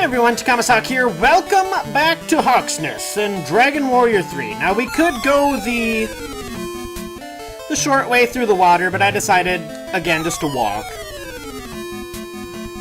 Hey everyone, Takahmasak here. Welcome back to Hawksness in Dragon Warrior 3. Now we could go the short way through the water, but I decided, again, just to walk.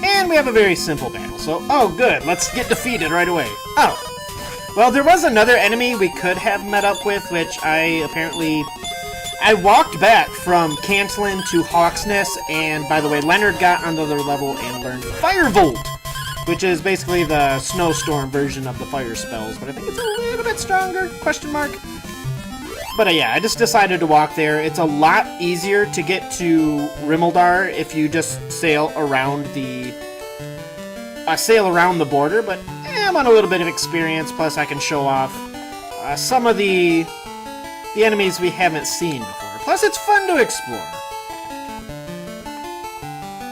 And we have a very simple battle, so, oh good, let's get defeated right away. Oh, well there was another enemy we could have met up with, which I walked back from Cantlin to Hawksness, and by the way, Leonard got on the other level and learned Firebolt, which is basically the snowstorm version of the fire spells, but I think it's a little bit stronger, question mark. But yeah, I just decided to walk there. It's a lot easier to get to Rimuldar if you just sail around the border, but I'm on a little bit of experience, plus I can show off some of the enemies we haven't seen before. Plus it's fun to explore.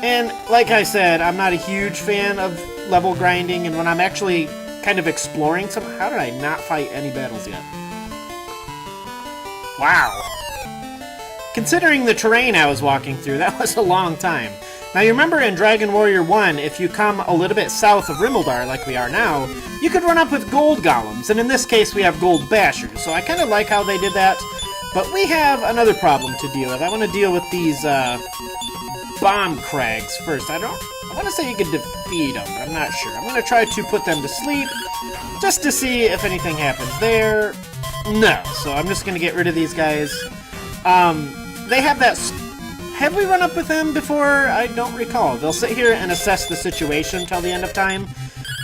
And like I said, I'm not a huge fan of level grinding, and when I'm actually kind of exploring some... How did I not fight any battles yet? Wow. Considering the terrain I was walking through, that was a long time. Now you remember in Dragon Warrior 1, if you come a little bit south of Rimuldar, like we are now, you could run up with gold golems, and in this case we have gold bashers, so I kind of like how they did that. But we have another problem to deal with. I want to deal with these bomb crags first. I want to say you could defeat them, but I'm not sure. I'm going to try to put them to sleep, just to see if anything happens there. No, so I'm just going to get rid of these guys. They have that... Have we run up with them before? I don't recall. They'll sit here and assess the situation till the end of time,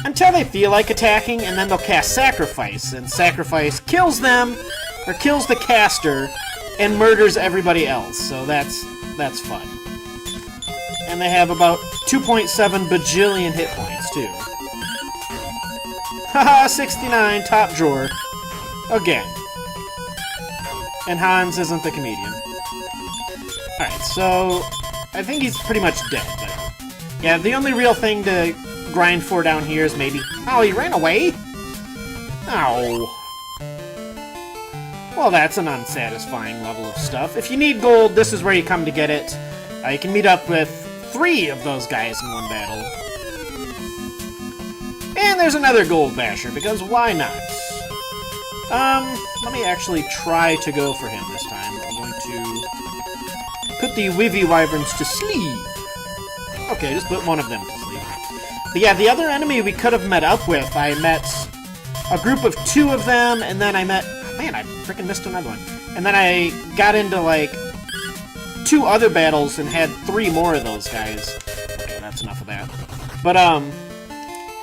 until they feel like attacking, and then they'll cast Sacrifice, and Sacrifice kills them, or kills the caster, and murders everybody else, so that's fun. And they have about 2.7 bajillion hit points, too. Haha, 69, top drawer. Again. And Hans isn't the comedian. Alright, so I think he's pretty much dead, but yeah, the only real thing to grind for down here is maybe... Oh, he ran away? Oh. Well, that's an unsatisfying level of stuff. If you need gold, this is where you come to get it. You can meet up with 3 of those guys in one battle. And there's another gold basher, because why not? Let me actually try to go for him this time. I'm going to put the Wivy Wyverns to sleep. Okay, just put one of them to sleep. But yeah, the other enemy we could have met up with, I met a group of 2 of them, and then I met... Man, I freaking missed another one. And then I got into, like, 2 other battles and had 3 more of those guys. Okay, that's enough of that. But,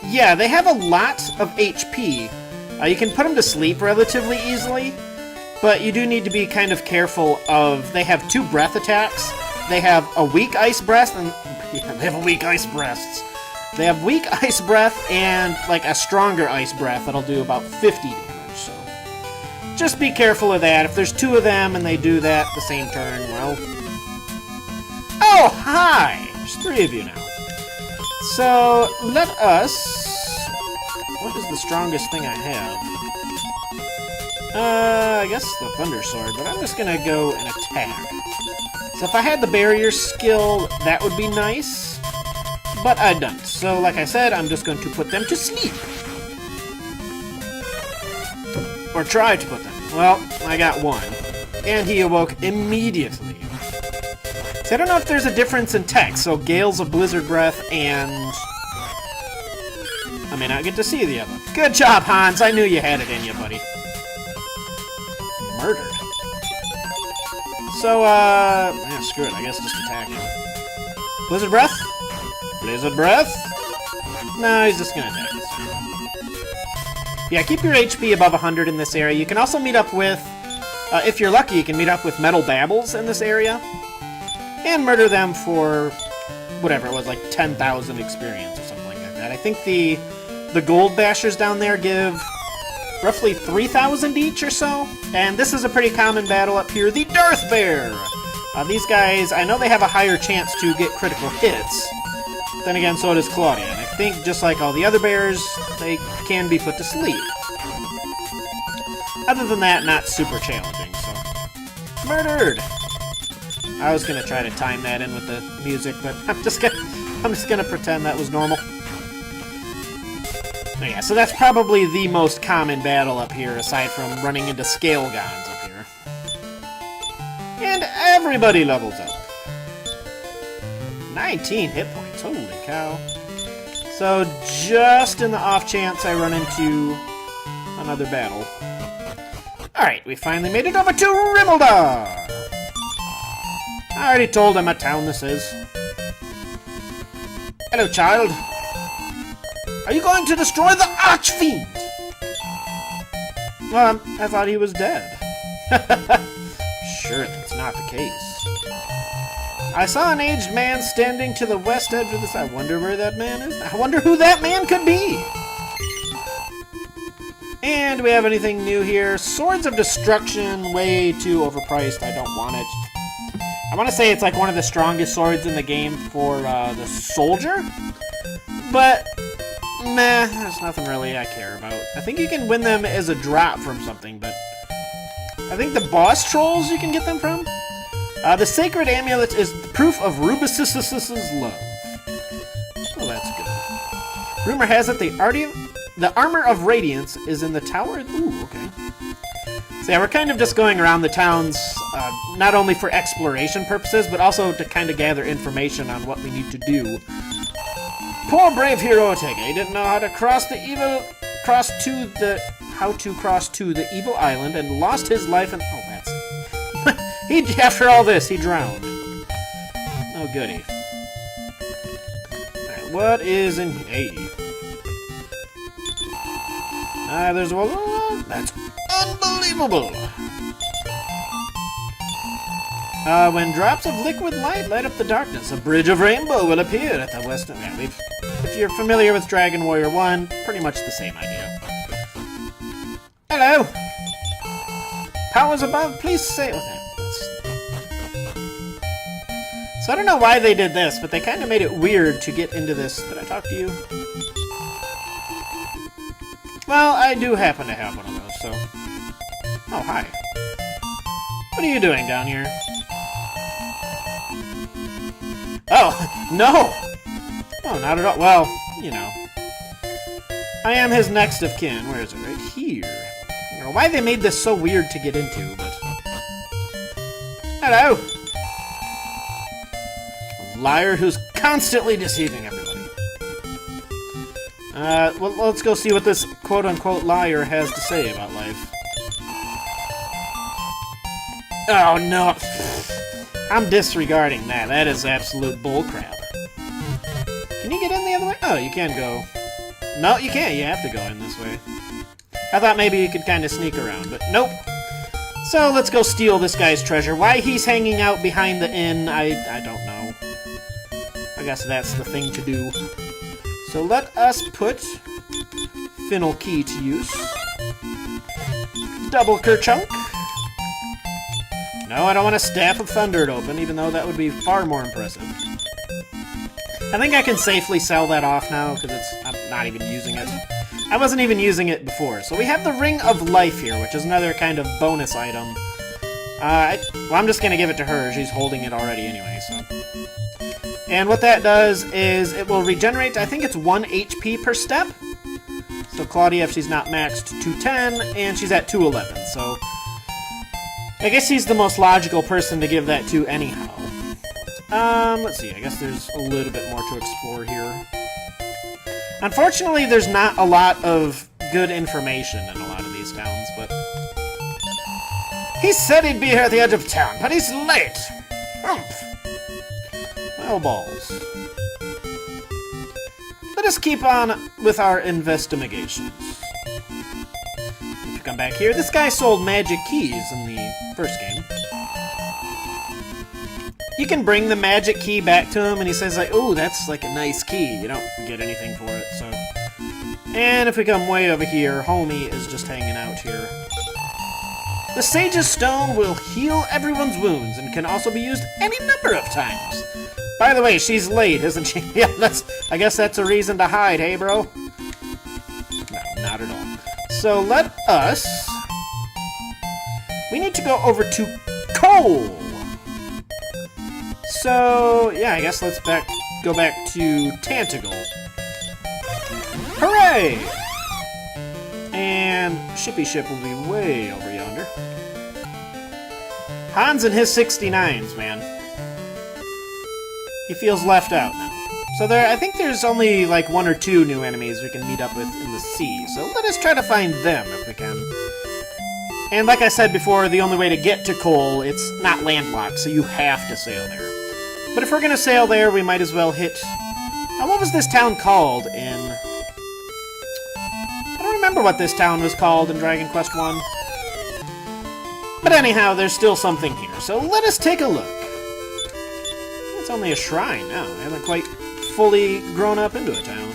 yeah, they have a lot of HP. You can put them to sleep relatively easily, but you do need to be kind of careful of... They have 2 breath attacks. They have a weak ice breath, and... Yeah, they have a weak ice breaths. They have weak ice breath and, like, a stronger ice breath that'll do about 50 damage, so... Just be careful of that. If there's 2 of them and they do that the same turn, well... Oh, hi! There's 3 of you now. So, let us... What is the strongest thing I have? I guess the Thunder Sword, but I'm just gonna go and attack. So if I had the barrier skill, that would be nice, but I don't. So like I said, I'm just going to put them to sleep. Or try to put them. Well, I got 1. And he awoke immediately. So I don't know if there's a difference in text, so Gales of Blizzard Breath and... I may not get to see the other. Good job, Hans! I knew you had it in you, buddy. Murdered. So, yeah, screw it. I guess just attack him. Blizzard Breath? Blizzard Breath? No, he's just gonna attack us. Yeah, keep your HP above 100 in this area. You can also meet up with, if you're lucky, you can meet up with Metal Babbles in this area. And murder them for, whatever it was, like 10,000 experience or something like that. I think the gold bashers down there give roughly 3,000 each or so. And this is a pretty common battle up here, the Darth Bear! These guys, I know they have a higher chance to get critical hits. Then again, so does Claudia. And I think, just like all the other bears, they can be put to sleep. Other than that, not super challenging, so... Murdered! I was gonna try to time that in with the music, but I'm just gonna pretend that was normal. Oh, yeah, so that's probably the most common battle up here, aside from running into Scale-Gons up here. And everybody levels up. 19 hit points, holy cow. So, just in the off chance I run into another battle. Alright, we finally made it over to Rimmledar! I already told him what town this is. Hello, child. Are you going to destroy the Archfiend? Well, I thought he was dead. Sure, that's not the case. I saw an aged man standing to the west edge of this. I wonder where that man is. I wonder who that man could be. And do we have anything new here? Swords of Destruction, way too overpriced. I don't want it. I want to say it's like one of the strongest swords in the game for the soldier. But, meh, there's nothing really I care about. I think you can win them as a drop from something, but I think the boss trolls you can get them from. The Sacred Amulet is proof of Rubus's love. Oh, that's good. Rumor has it the Armor of Radiance is in the tower. Ooh, okay. So yeah, we're kind of just going around the towns, not only for exploration purposes, but also to kind of gather information on what we need to do. Poor brave hero Otege, he didn't know how to cross to the evil island and lost his life and after all this, he drowned. Oh, goody. Alright, what is in here? There's one. That's unbelievable. When drops of liquid light light up the darkness, a bridge of rainbow will appear at the western. Yeah, if you're familiar with Dragon Warrior 1, pretty much the same idea. Hello. Powers above, please say it with him. So I don't know why they did this, but they kind of made it weird to get into this. Did I talk to you? Well, I do happen to have one of those, so... Oh, hi. What are you doing down here? Oh, no! Oh, not at all. Well, you know. I am his next of kin. Where is it? Right here. I don't know why they made this so weird to get into, but... Hello! Liar who's constantly deceiving everybody. Well, let's go see what this quote-unquote liar has to say about life. Oh, no. I'm disregarding that. That is absolute bullcrap. Can you get in the other way? Oh, you can go. No, you can't. You have to go in this way. I thought maybe you could kind of sneak around, but nope. So let's go steal this guy's treasure. Why he's hanging out behind the inn, I don't know. I guess that's the thing to do. So let us put Finnel Key to use. Double Kerchunk. No, I don't want a Staff of Thunder to open, even though that would be far more impressive. I think I can safely sell that off now, because I'm not even using it. I wasn't even using it before. So we have the Ring of Life here, which is another kind of bonus item. Well, I'm just going to give it to her. She's holding it already anyway, so... And what that does is it will regenerate, I think it's 1 HP per step. So Claudia, if she's not maxed, 210, and she's at 211, so... I guess he's the most logical person to give that to anyhow. Let's see, I guess there's a little bit more to explore here. Unfortunately, there's not a lot of good information in a lot of these towns, but... He said he'd be here at the edge of town, but he's late! Humph! Well, balls. Let us keep on with our investigations. If you come back here, this guy sold magic keys in the first game. You can bring the magic key back to him, and he says, like, "Oh, that's like a nice key." You don't get anything for it, so... And if we come way over here, Homie is just hanging out here. The Sage's Stone will heal everyone's wounds, and can also be used any number of times. By the way, she's late, isn't she? Yeah, I guess that's a reason to hide, hey, bro? No, not at all. So let us... We need to go over to Coal! So, yeah, I guess let's go back to Tantagle. Hooray! And Shippy Ship will be way over yonder. Hans and his 69s, man. He feels left out now. So I think there's only like 1 or 2 new enemies we can meet up with in the sea. So let us try to find them if we can. And like I said before, the only way to get to Cole, it's not landlocked, so you have to sail there. But if we're gonna sail there, we might as well hit... Now, what was this town called in... I don't remember what this town was called in Dragon Quest I. But anyhow, there's still something here, so let us take a look. It's only a shrine now. I haven't quite fully grown up into a town.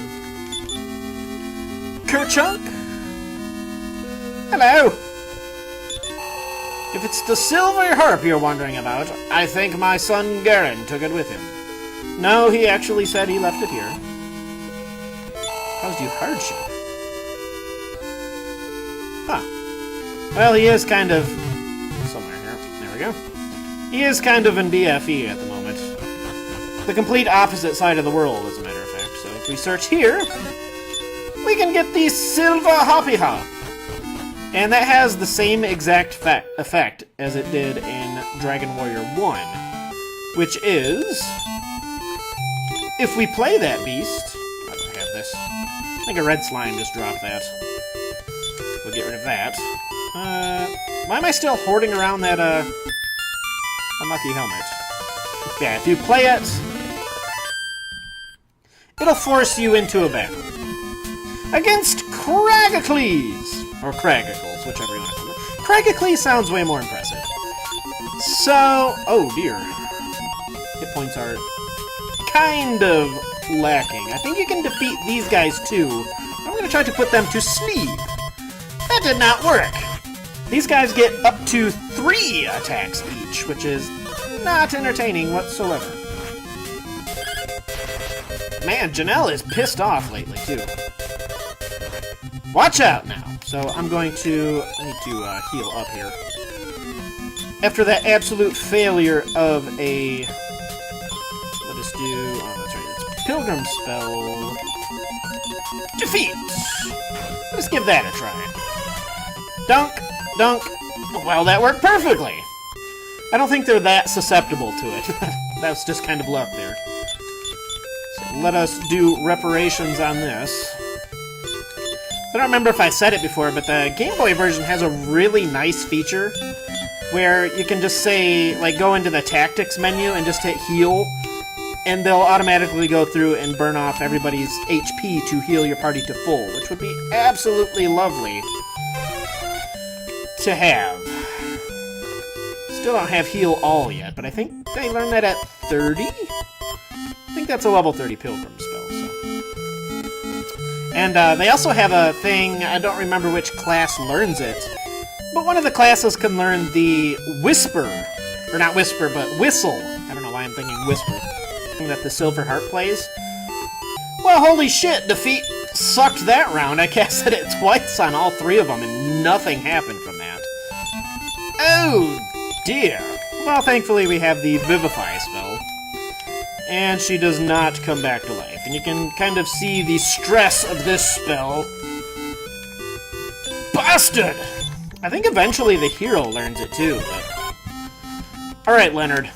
Kerchunk? Hello! If it's the silver harp you're wondering about, I think my son Garen took it with him. No, he actually said he left it here. Caused you hardship. Huh. Well, he is kind of... somewhere here. There we go. He is kind of in BFE at the moment. The complete opposite side of the world, as a matter of fact. So if we search here, we can get the Silver Hoppy Hop. And that has the same exact effect as it did in Dragon Warrior 1. Which is... if we play that beast... I don't have this. I think a red slime just dropped that. We'll get rid of that. Why am I still hoarding around that, unlucky helmet? Yeah, if you play it, it'll force you into a battle. Against Kraggakles! Or Kraggakles, whichever you want to call it. Kraggakles sounds way more impressive. So... oh dear. Hit points are kind of lacking. I think you can defeat these guys too. I'm going to try to put them to sleep. That did not work! These guys get up to 3 attacks each, which is not entertaining whatsoever. Man, Janelle is pissed off lately, too. Watch out now! So I'm going to... I need to heal up here. After that absolute failure of a... let us do... oh, that's right. It's Pilgrim Spell... defeat! Let's give that a try. Dunk! Dunk! Well, that worked perfectly! I don't think they're that susceptible to it. That's just kind of luck there. So let us do reparations on this. I don't remember if I said it before, but the Game Boy version has a really nice feature where you can just say, like, go into the tactics menu and just hit heal, and they'll automatically go through and burn off everybody's HP to heal your party to full, which would be absolutely lovely to have. Still don't have heal all yet, but I think I learned that at 30? I think that's a level 30 Pilgrim spell, so... and they also have a thing, I don't remember which class learns it, but one of the classes can learn the Whisper, or not Whisper, but Whistle. I don't know why I'm thinking Whisper. That the Silver Harp plays. Well, holy shit, defeat sucked that round. I casted it twice on all 3 of them, and nothing happened from that. Oh, dear. Well, thankfully we have the Vivify spell. And she does not come back to life. And you can kind of see the stress of this spell. Bastard! I think eventually the hero learns it too, but... alright, Leonard.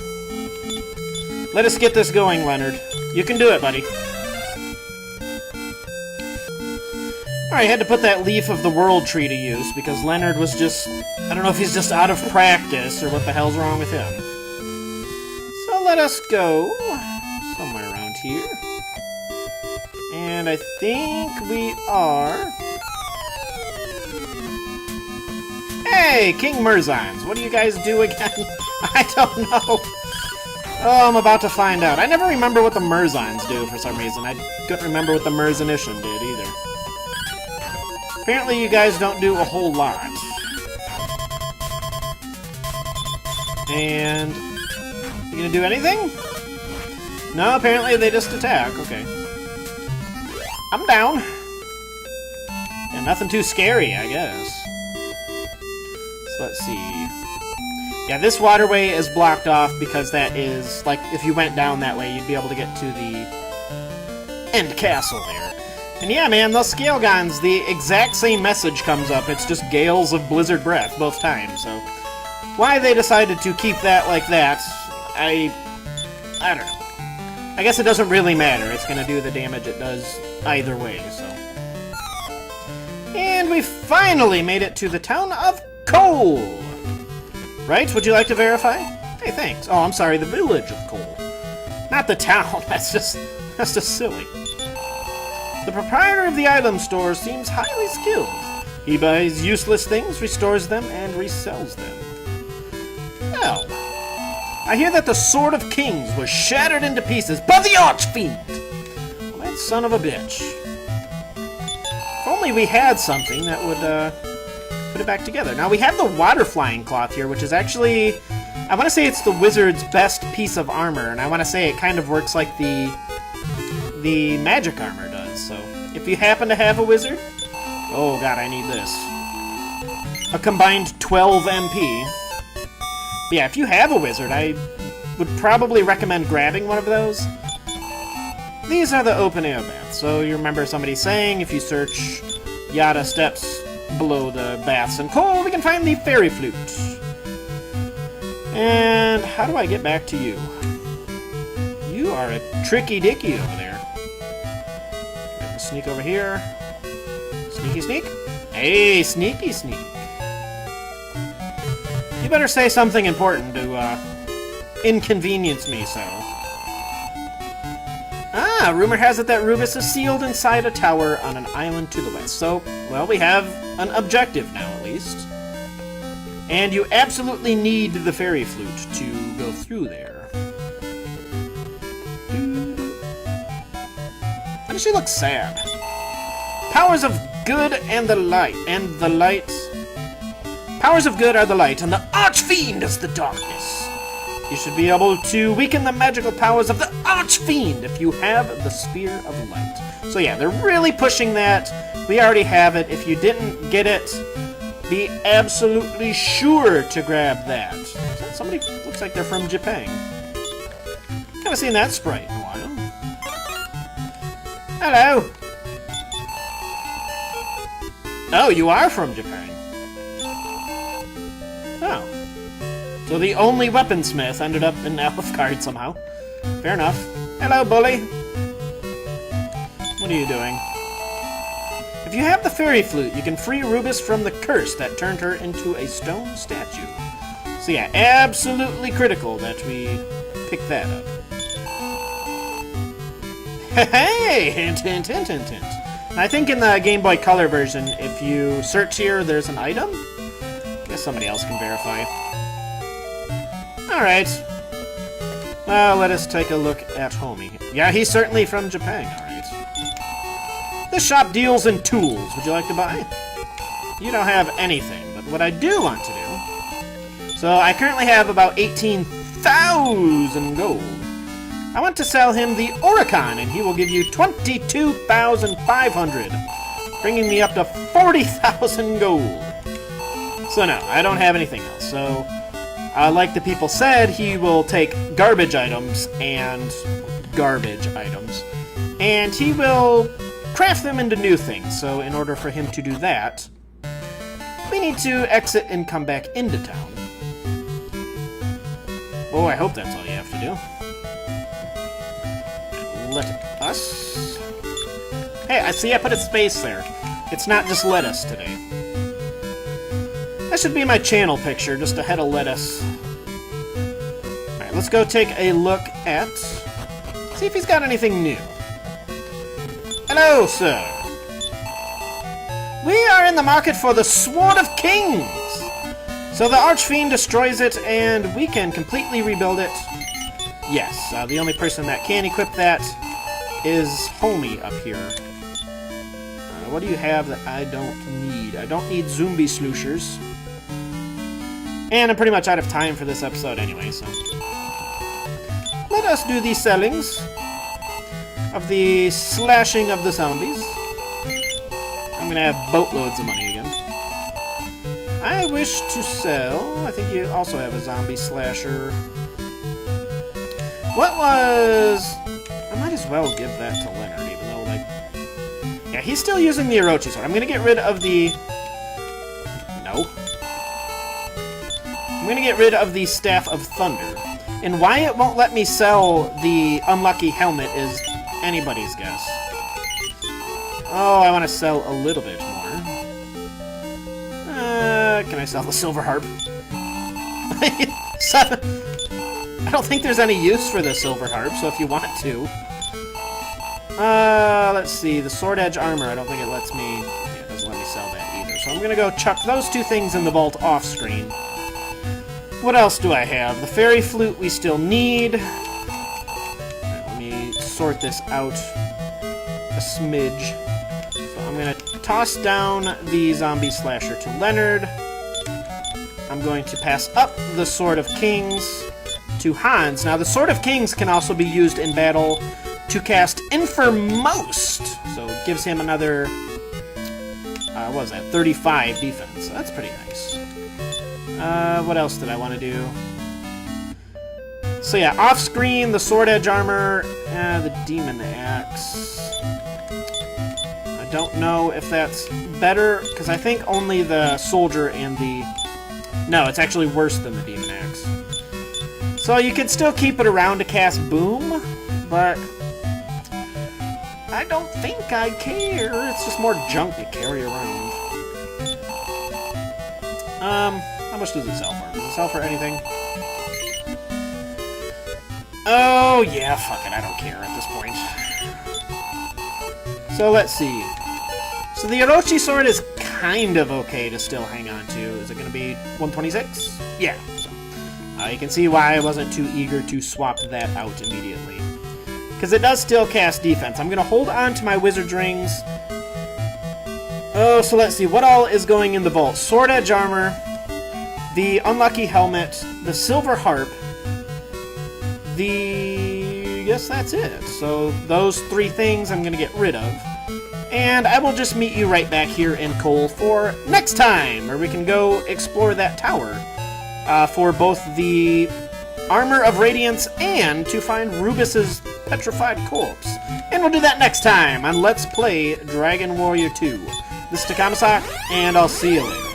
Let us get this going, Leonard. You can do it, buddy. Alright, I had to put that Leaf of the World tree to use, because Leonard was just... I don't know if he's just out of practice, or what the hell's wrong with him. So let us go somewhere around here. And I think we are... hey, King Murzons! What do you guys do again? I don't know. Oh, I'm about to find out. I never remember what the Murzons do for some reason. I couldn't remember what the Murzonition did either. Apparently you guys don't do a whole lot. And... you gonna do anything? No, apparently they just attack. Okay. I'm down. Yeah, nothing too scary, I guess. So let's see. Yeah, this waterway is blocked off because that is, like, if you went down that way, you'd be able to get to the end castle there. And yeah, man, those Scalgons, the exact same message comes up. It's just gales of blizzard breath both times, so... Why they decided to keep that like that, I don't know. I guess it doesn't really matter. It's gonna do the damage it does either way, so... And we finally made it to the town of Coal! Right? Would you like to verify? Hey, thanks. Oh, I'm sorry, the village of Coal. Not the town. That's just silly. The proprietor of the item store seems highly skilled. He buys useless things, restores them, and resells them. Well, I hear that the Sword of Kings was shattered into pieces by the Archfiend! Well, that son of a bitch. If only we had something that would put it back together. Now, we have the water flying cloth here, which is actually... I want to say it's the wizard's best piece of armor, and I want to say it kind of works like the magic armor does. So, if you happen to have a wizard... Oh god, I need this. A combined 12 MP. But yeah, if you have a wizard, I would probably recommend grabbing one of those. These are the open air baths, so you remember somebody saying if you search Yada steps below the baths in Coal, we can find the fairy flute. And how do I get back to you? You are a tricky dicky over there. Sneak over here. Sneaky sneak? Hey, sneaky sneak. You better say something important to inconvenience me so. Ah, rumor has it that Rubus is sealed inside a tower on an island to the west. So, well, we have an objective now, at least. And you absolutely need the fairy flute to go through there. Why does she look sad? Powers of good and the light, Powers of good are the light, and the Archfiend is the darkness. You should be able to weaken the magical powers of the Archfiend if you have the Spear of Light. So yeah, they're really pushing that. We already have it. If you didn't get it, be absolutely sure to grab that. Somebody looks like they're from Japan. Haven't seen that sprite in a while. Hello! Oh, you are from Japan. Oh. So the only weaponsmith ended up in Elfgard somehow. Fair enough. Hello, bully. What are you doing? If you have the fairy flute, you can free Rubus from the curse that turned her into a stone statue. So yeah, absolutely critical that we pick that up. Hey! Hint, hint, hint, hint, hint. I think in the Game Boy Color version, if you search here, there's an item? I guess somebody else can verify. Alright. Well, let us take a look at Homie. Yeah, he's certainly from Japan, alright. This shop deals in tools. Would you like to buy? You don't have anything, but what I do want to do... So, I currently have about 18,000 gold. I want to sell him the Oricon, and he will give you 22,500, bringing me up to 40,000 gold. So no, I don't have anything else. So, like the people said, he will take garbage items, and he will craft them into new things. So in order for him to do that, we need to exit and come back into town. Oh, I hope that's all you have to do. Let us... Hey, I see I put a space there. It's not just lettuce today. That should be my channel picture, just a head of lettuce. Alright, let's go take a look at... See if he's got anything new. Hello, sir. We are in the market for the Sword of Kings! So the Archfiend destroys it, and we can completely rebuild it. Yes, the only person that can equip that is Homie up here. What do you have that I don't need? I don't need zombie slooshers. And I'm pretty much out of time for this episode anyway, so... Let us do the sellings of the slashing of the zombies. I'm gonna have boatloads of money again. I wish to sell... I think you also have a zombie slasher... What was... I might as well give that to Leonard, even though, like... Yeah, Yeah, he's still using the Orochi sword. I'm gonna get rid of the... No. I'm gonna get rid of the Staff of Thunder. And why it won't let me sell the unlucky helmet is anybody's guess. Oh, I want to sell a little bit more. Can I sell the silver harp? I don't think there's any use for the silver harp, so if you want to. Let's see, the sword edge armor, I don't think it lets me... Yeah, it doesn't let me sell that either. So I'm gonna go chuck those two things in the vault off screen. What else do I have? The fairy flute we still need. Right, let me sort this out a smidge. So I'm gonna toss down the zombie slasher to Leonard. I'm going to pass up the Sword of Kings to Hans. Now, the Sword of Kings can also be used in battle to cast Infirmost. So it gives him another, what was that, 35 defense. So that's pretty nice. What else did I want to do? So yeah, off-screen, the Sword Edge armor, the Demon Axe. I don't know if that's better, because I think only the Soldier and the... No, it's actually worse than the Demon Axe. So you could still keep it around to cast Boom, but I don't think I care. It's just more junk to carry around. How much does it sell for? Does it sell for anything? Oh, yeah, fuck it, I don't care at this point. So let's see. So the Orochi sword is kind of okay to still hang on to. Is it going to be 126? Yeah. So, you can see why I wasn't too eager to swap that out immediately. Because it does still cast defense. I'm going to hold on to my wizard rings. Oh, so let's see. What all is going in the vault? Sword Edge armor, the unlucky helmet, the silver harp, I guess that's it. So those three things I'm going to get rid of. And I will just meet you right back here in Cole for next time, where we can go explore that tower for both the Armor of Radiance and to find Rubus's petrified corpse. And we'll do that next time on Let's Play Dragon Warrior 2. This is Takahmasak, and I'll see you later.